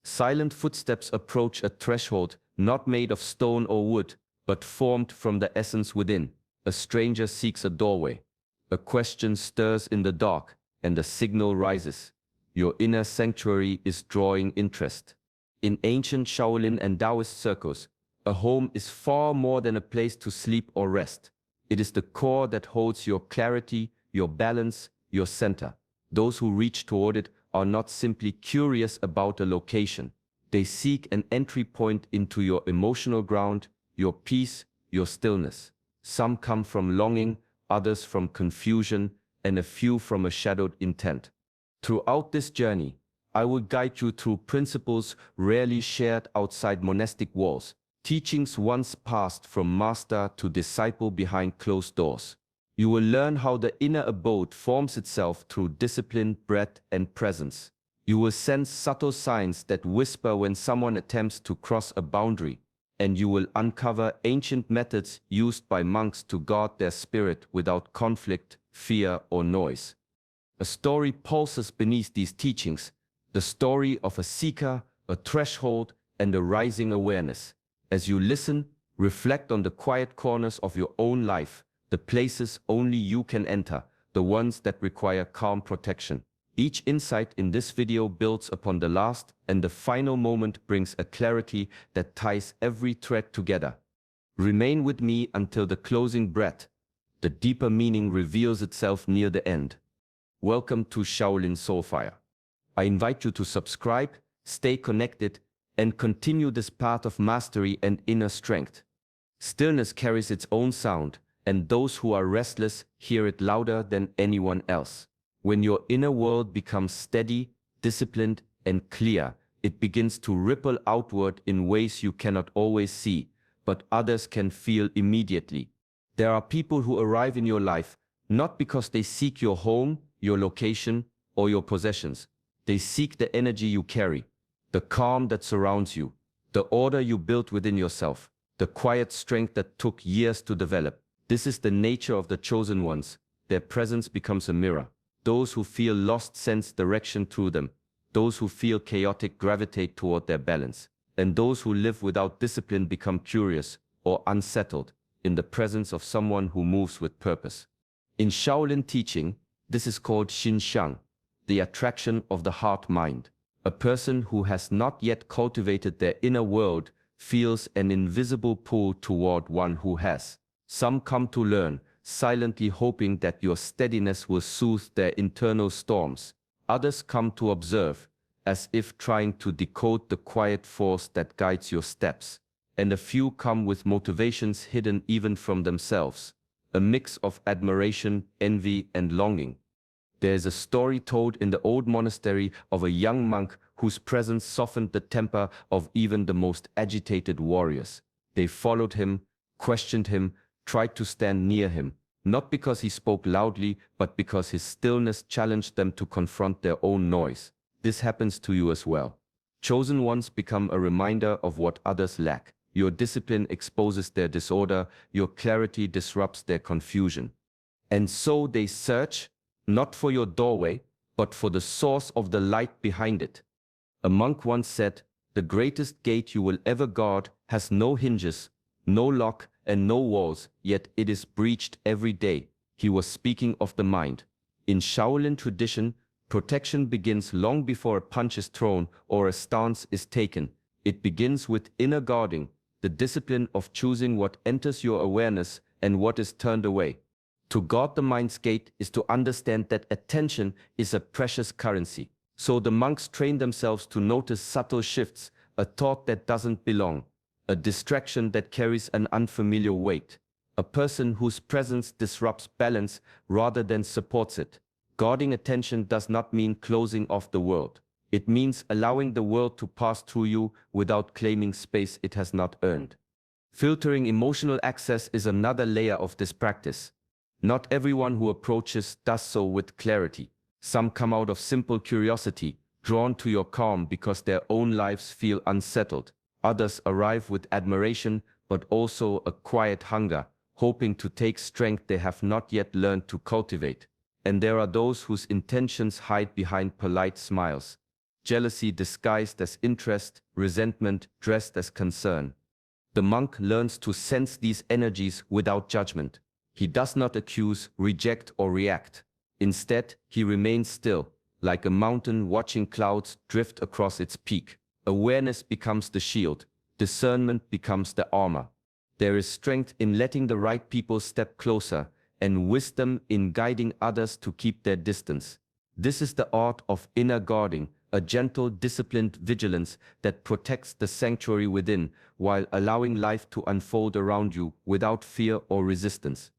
Silent footsteps approach a threshold not made of stone or wood, but formed from the essence within. A stranger seeks a doorway. A question stirs in the dark, and a signal rises. Your inner sanctuary is drawing interest. In ancient Shaolin and Taoist circles, a home is far more than a place to sleep or rest. It is the core that holds your clarity, your balance, your center. Those who reach toward it are not simply curious about a location. They seek an entry point into your emotional ground, your peace, your stillness. Some come from longing, others from confusion, and a few from a shadowed intent. Throughout this journey, I will guide you through principles rarely shared outside monastic walls, teachings once passed from master to disciple behind closed doors. You will learn how the inner abode forms itself through discipline, breath, and presence. You will sense subtle signs that whisper when someone attempts to cross a boundary, and you will uncover ancient methods used by monks to guard their spirit without conflict, fear, or noise. A story pulses beneath these teachings, the story of a seeker, a threshold, and a rising awareness. As you listen, reflect on the quiet corners of your own life, the places only you can enter, the ones that require calm protection. Each insight in this video builds upon the last, and the final moment brings a clarity that ties every thread together. Remain with me until the closing breath. The deeper meaning reveals itself near the end. Welcome to Shaolin Soulfire. I invite you to subscribe, stay connected, and continue this path of mastery and inner strength. Stillness carries its own sound, and those who are restless hear it louder than anyone else. When your inner world becomes steady, disciplined, and clear, it begins to ripple outward in ways you cannot always see, but others can feel immediately. There are people who arrive in your life not because they seek your home, your location, or your possessions. They seek the energy you carry, the calm that surrounds you, the order you built within yourself, the quiet strength that took years to develop. This is the nature of the chosen ones. Their presence becomes a mirror. Those who feel lost sense direction through them. Those who feel chaotic gravitate toward their balance. And those who live without discipline become curious or unsettled in the presence of someone who moves with purpose. In Shaolin teaching, this is called Xinxiang, the attraction of the heart-mind. A person who has not yet cultivated their inner world feels an invisible pull toward one who has. Some come to learn, silently hoping that your steadiness will soothe their internal storms. Others come to observe, as if trying to decode the quiet force that guides your steps. And a few come with motivations hidden even from themselves, a mix of admiration, envy, and longing. There is a story told in the old monastery of a young monk whose presence softened the temper of even the most agitated warriors. They followed him, questioned him, tried to stand near him, not because he spoke loudly, but because his stillness challenged them to confront their own noise. This happens to you as well. Chosen ones become a reminder of what others lack. Your discipline exposes their disorder, your clarity disrupts their confusion. And so they search, not for your doorway, but for the source of the light behind it. A monk once said, "The greatest gate you will ever guard has no hinges, no lock, and no walls, yet it is breached every day." He was speaking of the mind. In Shaolin tradition, protection begins long before a punch is thrown or a stance is taken. It begins with inner guarding, the discipline of choosing what enters your awareness and what is turned away. To guard the mind's gate is to understand that attention is a precious currency. So the monks train themselves to notice subtle shifts, a thought that doesn't belong, a distraction that carries an unfamiliar weight, a person whose presence disrupts balance rather than supports it. Guarding attention does not mean closing off the world. It means allowing the world to pass through you without claiming space it has not earned. Filtering emotional access is another layer of this practice. Not everyone who approaches does so with clarity. Some come out of simple curiosity, drawn to your calm because their own lives feel unsettled. Others arrive with admiration, but also a quiet hunger, hoping to take strength they have not yet learned to cultivate. And there are those whose intentions hide behind polite smiles. jealousy disguised as interest, resentment dressed as concern. The monk learns to sense these energies without judgment. He does not accuse, reject, or react. Instead, he remains still, like a mountain watching clouds drift across its peak. Awareness becomes the shield, discernment becomes the armor. There is strength in letting the right people step closer, and wisdom in guiding others to keep their distance. This is the art of inner guarding, a gentle, disciplined vigilance that protects the sanctuary within while allowing life to unfold around you without fear or resistance.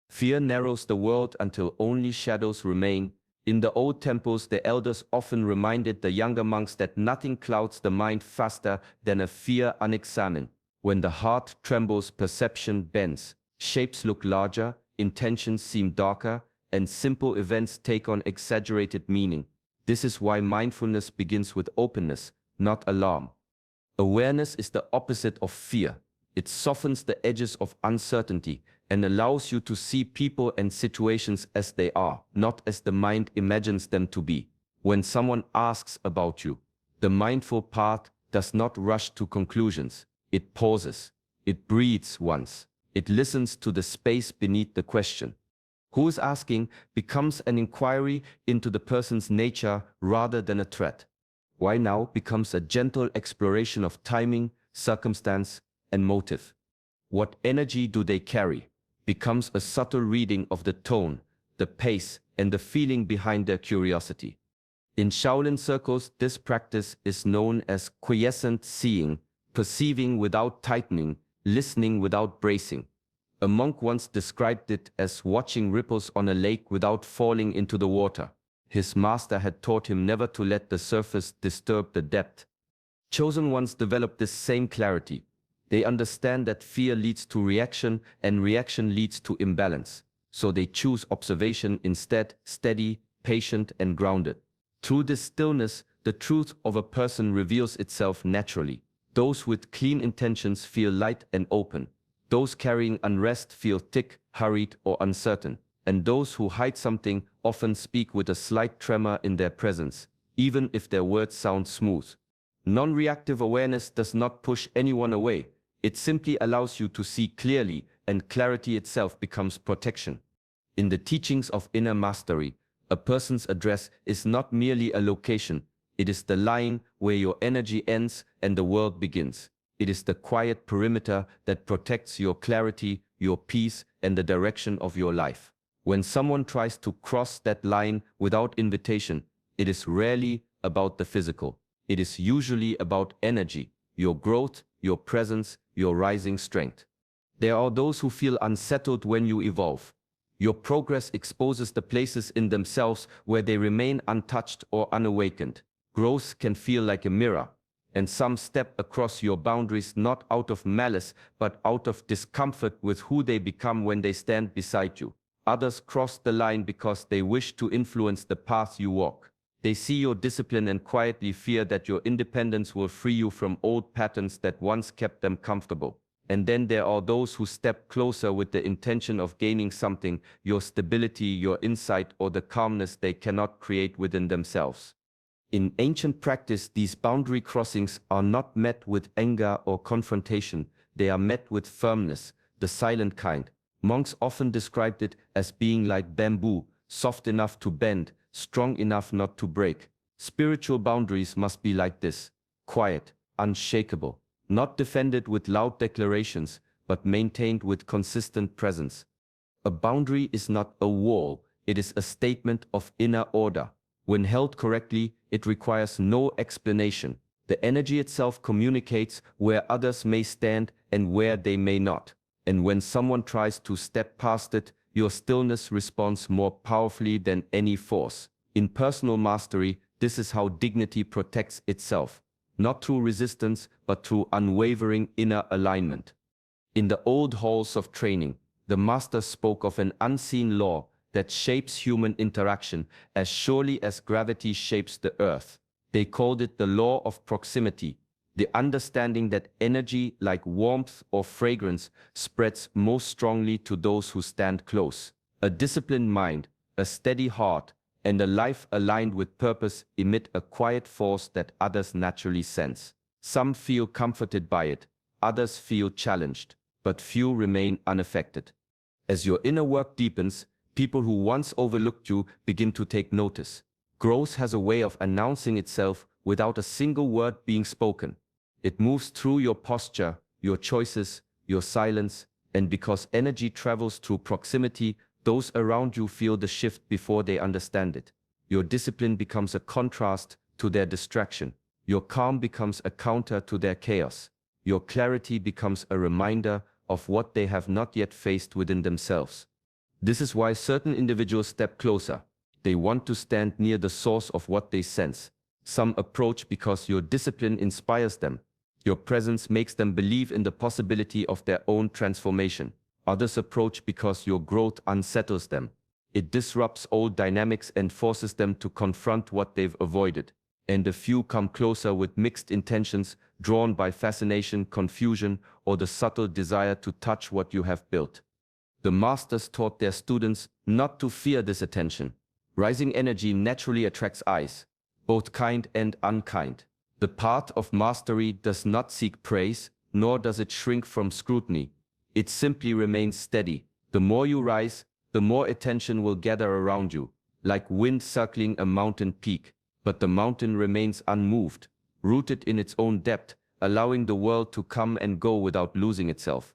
Fear narrows the world until only shadows remain. In the old temples, the elders often reminded the younger monks that nothing clouds the mind faster than a fear unexamined. When the heart trembles, perception bends, shapes look larger, intentions seem darker, and simple events take on exaggerated meaning. This is why mindfulness begins with openness, not alarm. Awareness is the opposite of fear. It softens the edges of uncertainty and allows you to see people and situations as they are, not as the mind imagines them to be. When someone asks about you, the mindful path does not rush to conclusions. It pauses. It breathes once. It listens to the space beneath the question. Who is asking becomes an inquiry into the person's nature rather than a threat. Why now becomes a gentle exploration of timing, circumstance, and motive. What energy do they carry becomes a subtle reading of the tone, the pace, and the feeling behind their curiosity. In Shaolin circles, this practice is known as quiescent seeing, perceiving without tightening, listening without bracing. A monk once described it as watching ripples on a lake without falling into the water. His master had taught him never to let the surface disturb the depth. Chosen ones develop this same clarity. They understand that fear leads to reaction and reaction leads to imbalance. So they choose observation instead, steady, patient, and grounded. Through this stillness, the truth of a person reveals itself naturally. Those with clean intentions feel light and open. Those carrying unrest feel thick, hurried, or uncertain. And those who hide something often speak with a slight tremor in their presence, even if their words sound smooth. Non-reactive awareness does not push anyone away. It simply allows you to see clearly, and clarity itself becomes protection. In the teachings of inner mastery, a person's address is not merely a location. It is the line where your energy ends and the world begins. It is the quiet perimeter that protects your clarity, your peace, and the direction of your life. When someone tries to cross that line without invitation, it is rarely about the physical. It is usually about energy, your growth, your presence, your rising strength. There are those who feel unsettled when you evolve. Your progress exposes the places in themselves where they remain untouched or unawakened. Growth can feel like a mirror, and some step across your boundaries not out of malice but out of discomfort with who they become when they stand beside you. Others cross the line because they wish to influence the path you walk. They see your discipline and quietly fear that your independence will free you from old patterns that once kept them comfortable. And then there are those who step closer with the intention of gaining something, your stability, your insight, or the calmness they cannot create within themselves. In ancient practice, these boundary crossings are not met with anger or confrontation. They are met with firmness, the silent kind. Monks often described it as being like bamboo, soft enough to bend, strong enough not to break. Spiritual boundaries must be like this, quiet, unshakable, not defended with loud declarations, but maintained with consistent presence. A boundary is not a wall, it is a statement of inner order. When held correctly, it requires no explanation. The energy itself communicates where others may stand and where they may not. And when someone tries to step past it, your stillness responds more powerfully than any force. In personal mastery, this is how dignity protects itself, not through resistance, but through unwavering inner alignment. In the old halls of training, the master spoke of an unseen law that shapes human interaction as surely as gravity shapes the earth. They called it the law of proximity, the understanding that energy, like warmth or fragrance, spreads most strongly to those who stand close. A disciplined mind, a steady heart, and a life aligned with purpose emit a quiet force that others naturally sense. Some feel comforted by it, others feel challenged, but few remain unaffected. As your inner work deepens, people who once overlooked you begin to take notice. Growth has a way of announcing itself without a single word being spoken. It moves through your posture, your choices, your silence, and because energy travels through proximity, those around you feel the shift before they understand it. Your discipline becomes a contrast to their distraction. Your calm becomes a counter to their chaos. Your clarity becomes a reminder of what they have not yet faced within themselves. This is why certain individuals step closer. They want to stand near the source of what they sense. Some approach because your discipline inspires them. Your presence makes them believe in the possibility of their own transformation. Others approach because your growth unsettles them. It disrupts old dynamics and forces them to confront what they've avoided. And a few come closer with mixed intentions, drawn by fascination, confusion, or the subtle desire to touch what you have built. The masters taught their students not to fear this attention. Rising energy naturally attracts eyes, both kind and unkind. The path of mastery does not seek praise, nor does it shrink from scrutiny. It simply remains steady. The more you rise, the more attention will gather around you, like wind circling a mountain peak. But the mountain remains unmoved, rooted in its own depth, allowing the world to come and go without losing itself.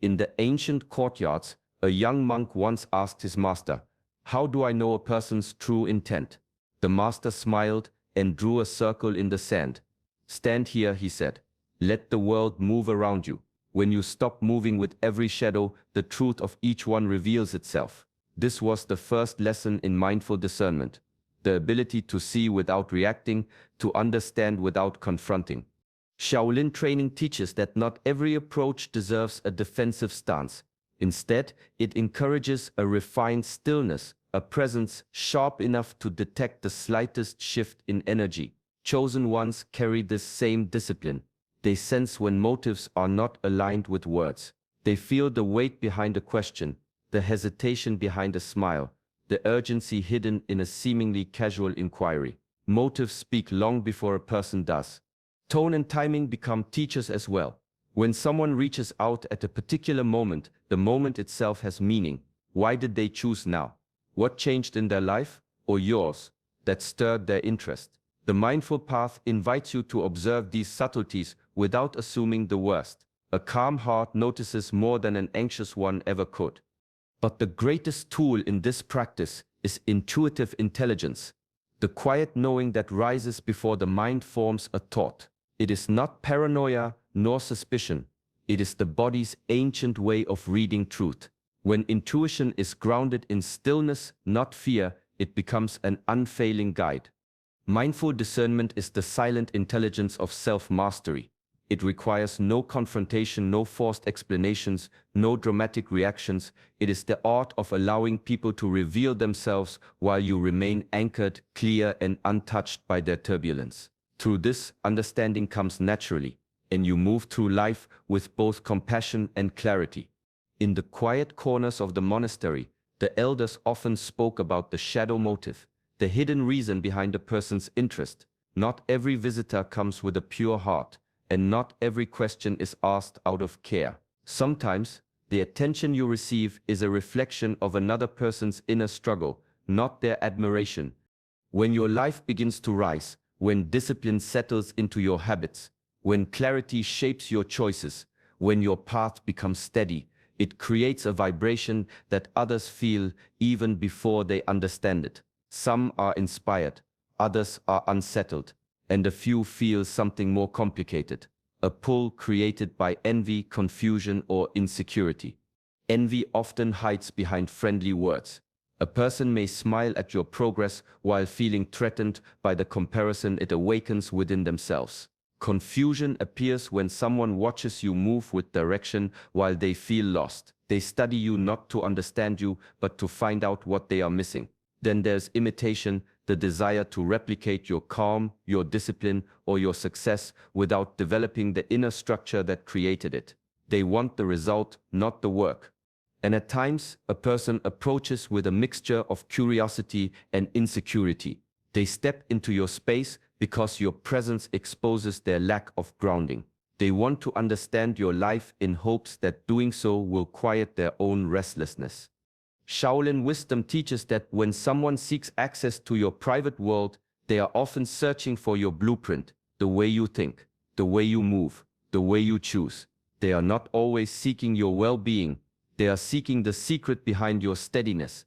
In the ancient courtyards, a young monk once asked his master, "How do I know a person's true intent?" The master smiled and drew a circle in the sand. "Stand here," he said. "Let the world move around you. When you stop moving with every shadow, the truth of each one reveals itself." This was the first lesson in mindful discernment. The ability to see without reacting, to understand without confronting. Shaolin training teaches that not every approach deserves a defensive stance. Instead, it encourages a refined stillness, a presence sharp enough to detect the slightest shift in energy. Chosen ones carry this same discipline. They sense when motives are not aligned with words. They feel the weight behind a question, the hesitation behind a smile, the urgency hidden in a seemingly casual inquiry. Motives speak long before a person does. Tone and timing become teachers as well. When someone reaches out at a particular moment, the moment itself has meaning. Why did they choose now? What changed in their life, or yours, that stirred their interest? The mindful path invites you to observe these subtleties without assuming the worst. A calm heart notices more than an anxious one ever could. But the greatest tool in this practice is intuitive intelligence, the quiet knowing that rises before the mind forms a thought. It is not paranoia nor suspicion. It is the body's ancient way of reading truth. When intuition is grounded in stillness, not fear, it becomes an unfailing guide. Mindful discernment is the silent intelligence of self-mastery. It requires no confrontation, no forced explanations, no dramatic reactions. It is the art of allowing people to reveal themselves while you remain anchored, clear, and untouched by their turbulence. Through this, understanding comes naturally, and you move through life with both compassion and clarity. In the quiet corners of the monastery, the elders often spoke about the shadow motive, the hidden reason behind a person's interest. Not every visitor comes with a pure heart, and not every question is asked out of care. Sometimes, the attention you receive is a reflection of another person's inner struggle, not their admiration. When your life begins to rise, when discipline settles into your habits, when clarity shapes your choices, when your path becomes steady, it creates a vibration that others feel even before they understand it. Some are inspired, others are unsettled, and a few feel something more complicated, a pull created by envy, confusion, or insecurity. Envy often hides behind friendly words. A person may smile at your progress while feeling threatened by the comparison it awakens within themselves. Confusion appears when someone watches you move with direction while they feel lost. They study you not to understand you, but to find out what they are missing. Then there's imitation, the desire to replicate your calm, your discipline, or your success without developing the inner structure that created it. They want the result, not the work. And at times, a person approaches with a mixture of curiosity and insecurity. They step into your space because your presence exposes their lack of grounding. They want to understand your life in hopes that doing so will quiet their own restlessness. Shaolin wisdom teaches that when someone seeks access to your private world, they are often searching for your blueprint, the way you think, the way you move, the way you choose. They are not always seeking your well-being. They are seeking the secret behind your steadiness.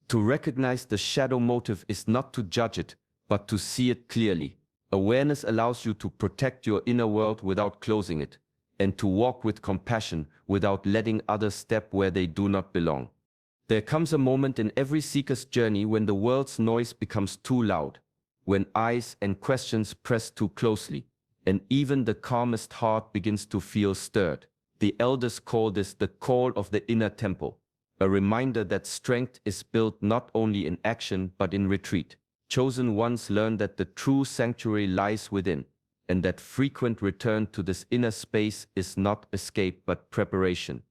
To recognize the shadow motive is not to judge it, but to see it clearly. Awareness allows you to protect your inner world without closing it, and to walk with compassion without letting others step where they do not belong. There comes a moment in every seeker's journey when the world's noise becomes too loud, when eyes and questions press too closely, and even the calmest heart begins to feel stirred. The elders call this the call of the inner temple, a reminder that strength is built not only in action but in retreat. Chosen ones learn that the true sanctuary lies within, and that frequent return to this inner space is not escape but preparation.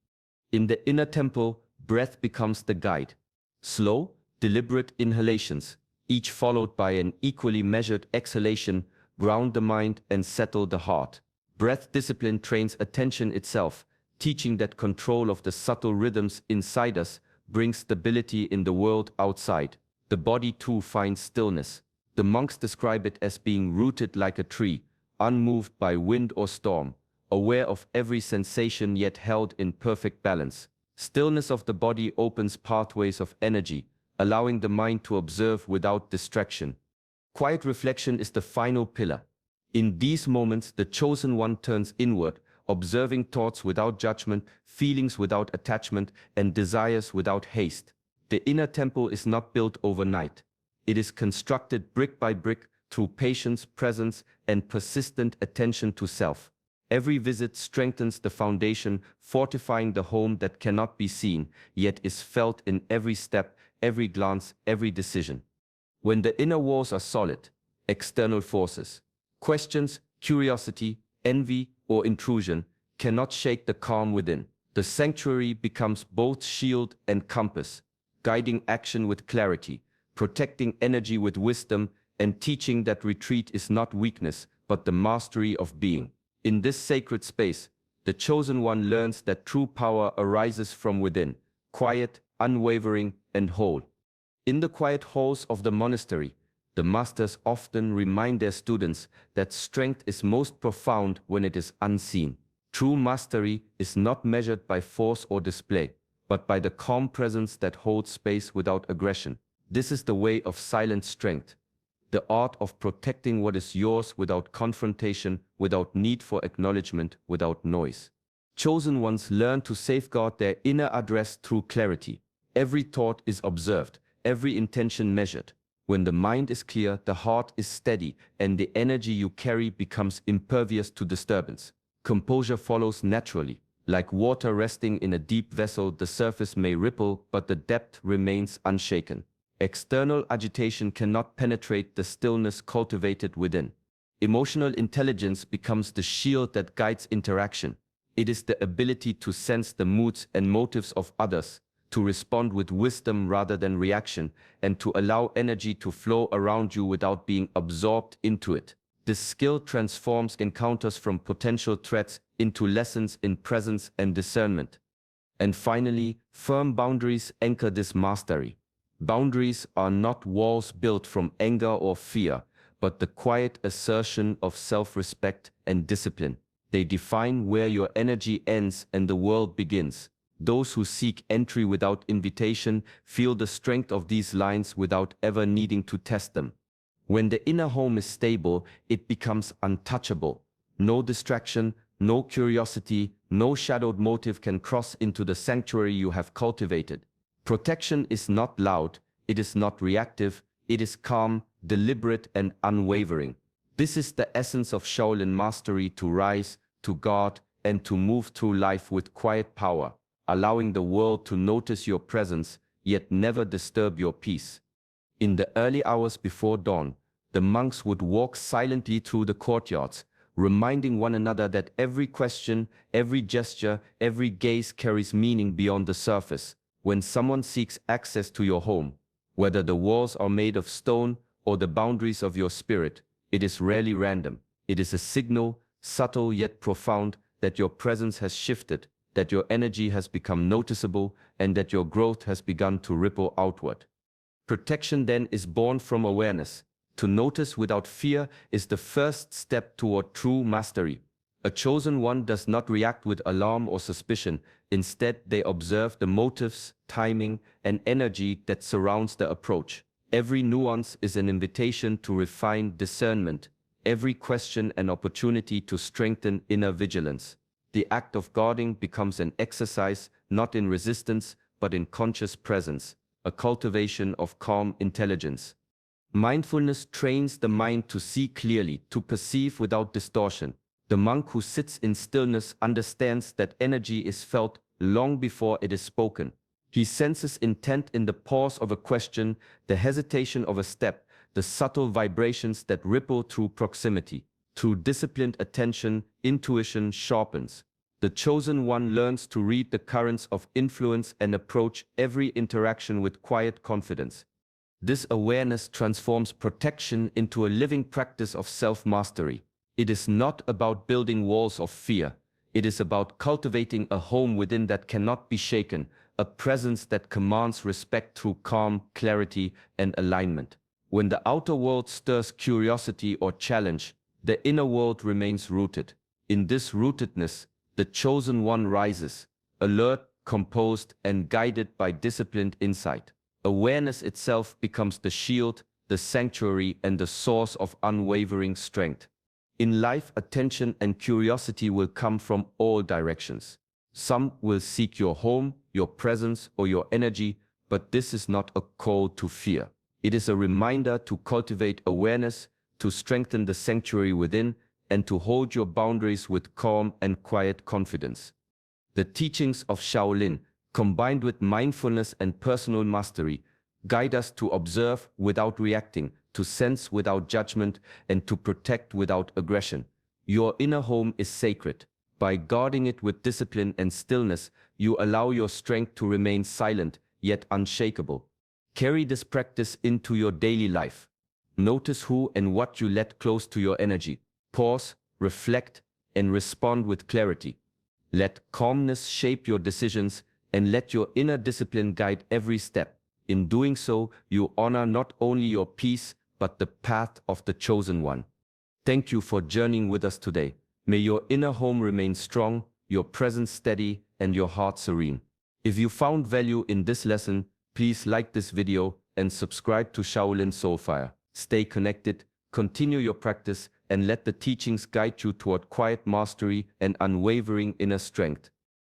In the inner temple, breath becomes the guide. Slow, deliberate inhalations, each followed by an equally measured exhalation, ground the mind and settle the heart. Breath discipline trains attention itself, teaching that control of the subtle rhythms inside us brings stability in the world outside. The body too finds stillness. The monks describe it as being rooted like a tree, unmoved by wind or storm, aware of every sensation yet held in perfect balance. Stillness of the body opens pathways of energy, allowing the mind to observe without distraction. Quiet reflection is the final pillar. In these moments, the chosen one turns inward, observing thoughts without judgment, feelings without attachment, and desires without haste. The inner temple is not built overnight. It is constructed brick by brick through patience, presence, and persistent attention to self. Every visit strengthens the foundation, fortifying the home that cannot be seen, yet is felt in every step, every glance, every decision. When the inner walls are solid, external forces, questions, curiosity, envy, or intrusion cannot shake the calm within. The sanctuary becomes both shield and compass, guiding action with clarity, protecting energy with wisdom, and teaching that retreat is not weakness, but the mastery of being. In this sacred space, the chosen one learns that true power arises from within, quiet, unwavering, and whole. In the quiet halls of the monastery, the masters often remind their students that strength is most profound when it is unseen. True mastery is not measured by force or display, but by the calm presence that holds space without aggression. This is the way of silent strength, the art of protecting what is yours without confrontation, without need for acknowledgement, without noise. Chosen ones learn to safeguard their inner address through clarity. Every thought is observed, every intention measured. When the mind is clear, the heart is steady, and the energy you carry becomes impervious to disturbance. Composure follows naturally. Like water resting in a deep vessel, the surface may ripple, but the depth remains unshaken. External agitation cannot penetrate the stillness cultivated within. Emotional intelligence becomes the shield that guides interaction. It is the ability to sense the moods and motives of others, to respond with wisdom rather than reaction, and to allow energy to flow around you without being absorbed into it. This skill transforms encounters from potential threats into lessons in presence and discernment. And finally, firm boundaries anchor this mastery. Boundaries are not walls built from anger or fear, but the quiet assertion of self-respect and discipline. They define where your energy ends and the world begins. Those who seek entry without invitation feel the strength of these lines without ever needing to test them. When the inner home is stable, it becomes untouchable. No distraction, no curiosity, no shadowed motive can cross into the sanctuary you have cultivated. Protection is not loud, it is not reactive, it is calm, deliberate, and unwavering. This is the essence of Shaolin mastery: to rise, to guard, and to move through life with quiet power, allowing the world to notice your presence, yet never disturb your peace. In the early hours before dawn, the monks would walk silently through the courtyards, reminding one another that every question, every gesture, every gaze carries meaning beyond the surface. When someone seeks access to your home, whether the walls are made of stone or the boundaries of your spirit, it is rarely random. It is a signal, subtle yet profound, that your presence has shifted, that your energy has become noticeable, and that your growth has begun to ripple outward. Protection then is born from awareness. To notice without fear is the first step toward true mastery. A chosen one does not react with alarm or suspicion. Instead, they observe the motives, timing, and energy that surrounds the approach. Every nuance is an invitation to refine discernment, every question an opportunity to strengthen inner vigilance. The act of guarding becomes an exercise not in resistance but in conscious presence, a cultivation of calm intelligence. Mindfulness trains the mind to see clearly, to perceive without distortion. The monk who sits in stillness understands that energy is felt long before it is spoken. He senses intent in the pause of a question, the hesitation of a step, the subtle vibrations that ripple through proximity. Through disciplined attention, intuition sharpens. The chosen one learns to read the currents of influence and approach every interaction with quiet confidence. This awareness transforms protection into a living practice of self-mastery. It is not about building walls of fear. It is about cultivating a home within that cannot be shaken, a presence that commands respect through calm, clarity, and alignment. When the outer world stirs curiosity or challenge, the inner world remains rooted. In this rootedness, the chosen one rises, alert, composed, and guided by disciplined insight. Awareness itself becomes the shield, the sanctuary, and the source of unwavering strength. In life, attention and curiosity will come from all directions. Some will seek your home, your presence, or your energy, but this is not a call to fear. It is a reminder to cultivate awareness, to strengthen the sanctuary within, and to hold your boundaries with calm and quiet confidence. The teachings of Shaolin, combined with mindfulness and personal mastery, guide us to observe without reacting, to sense without judgment, and to protect without aggression. Your inner home is sacred. By guarding it with discipline and stillness, you allow your strength to remain silent, yet unshakable. Carry this practice into your daily life. Notice who and what you let close to your energy. Pause, reflect, and respond with clarity. Let calmness shape your decisions, and let your inner discipline guide every step. In doing so, you honor not only your peace, but the path of the chosen one. Thank you for journeying with us today. May your inner home remain strong, your presence steady, and your heart serene. If you found value in this lesson, please like this video and subscribe to Shaolin Soulfire. Stay connected, continue your practice, and let the teachings guide you toward quiet mastery and unwavering inner strength.